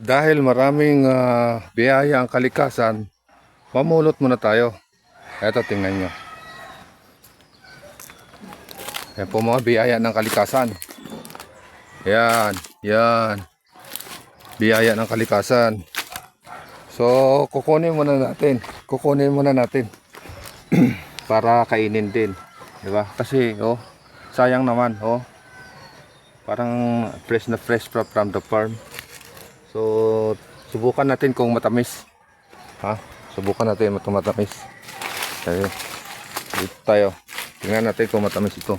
Dahil maraming biyaya ang kalikasan, mamulot muna tayo. Eto, tingnan nyo. Yan po mga biyaya ng kalikasan. Yan, yan. Biyaya ng kalikasan. So, kukunin muna natin. Kukunin muna natin. Para kainin din. Diba? Kasi, oh, sayang naman, oh. Parang fresh na fresh from the farm. So, subukan natin kung matamis. Ha? Subukan natin kung matamis. Okay. Dito tayo. Tingnan natin kung matamis ito.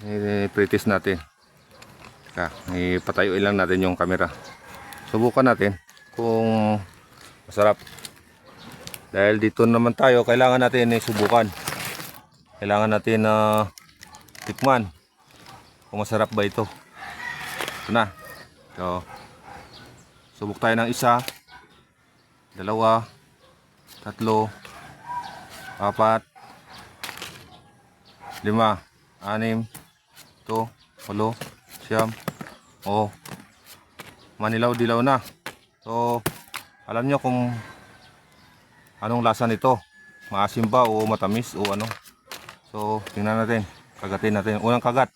I-practice natin. Ipatayo lang natin yung camera. Subukan natin kung masarap. Dahil dito naman tayo, kailangan natin subukan. Kailangan natin tikman kung masarap ba ito. Ito na. So, subok tayo ng isa, dalawa, tatlo, apat, lima, anim, ito, walo, siyam. Oh, manilaw-dilaw na. So, alam nyo kung anong lasa nito. Maasim ba o matamis o ano. So, tingnan natin. Kagatin natin. Unang kagat.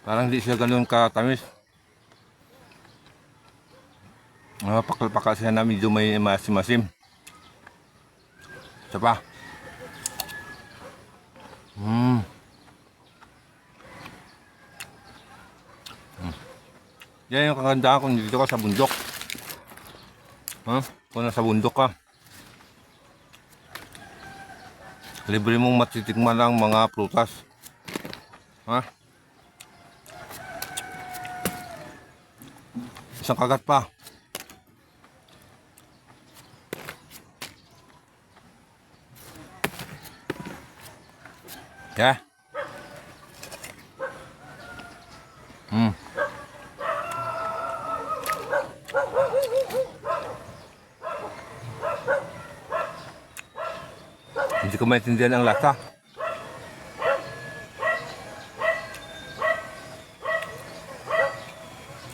Parang hindi siya ganun katamis. Pakal-pakal siya na medyo may masim-masim. Isa pa. Yan yung kagandahan kung dito ka sa bundok. Kung nasa bundok ka, libre mong matitikman lang mga prutas. Isang kagat pa. Yeah. Hindi ko maintindihan ang lasa.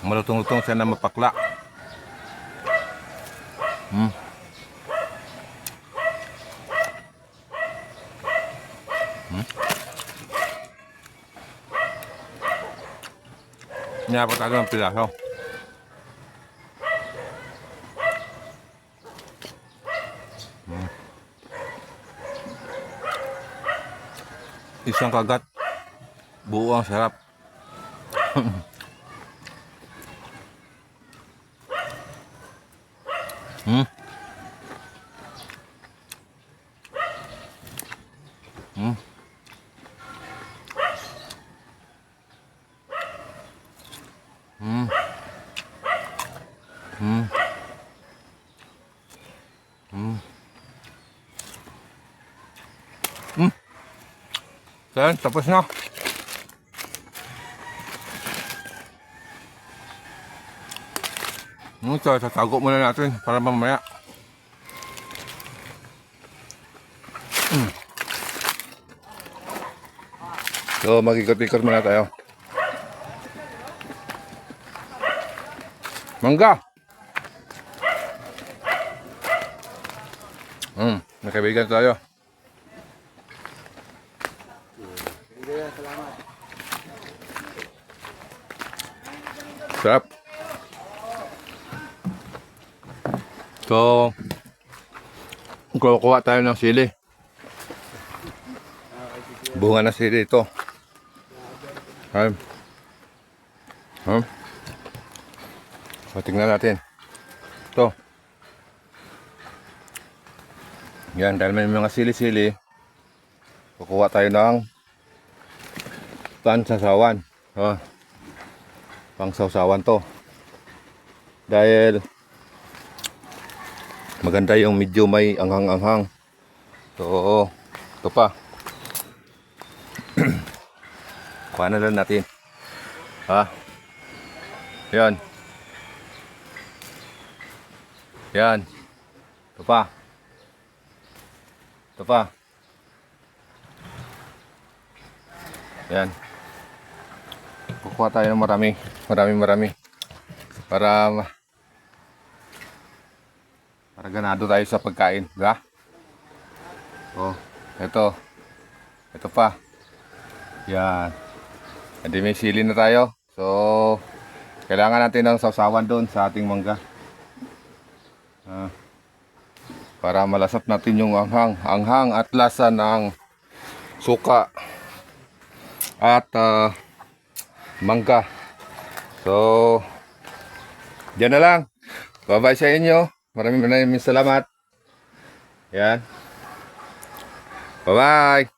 Malutong-lutong siya na mapakla. Nyapat agad ng pilaso. Isang kagat, buo ang sarap. Yan, tapos na. Ito, tatago muna natin para mamaya. So, mag-ikot-ikot muna tayo. Mangga! May kaibigan tayo. Sarap. So, kukuha tayo ng sili. Bunga na sili ito. So, tingnan natin. Ito. Yan, dahil may mga sili-sili, kukuha tayo ng pansasawan. Pangsawsawan to. Dahil maganda yung medyo may anghang-anghang. So, ito pa. Kuha na lang natin. Yan. Yan. Ito pa. Ito pa. Yan. Kukuha tayo ng marami. Para ganado tayo sa pagkain, diba? Oh, ito pa. Yan. Hindi may sili na tayo. So, kailangan natin ng sausawan doon sa ating mangga. Para malasap natin yung anghang at lasa ng suka at mangga. So, diyan na lang. Bye-bye sa inyo. Maraming salamat. Yan. Bye-bye.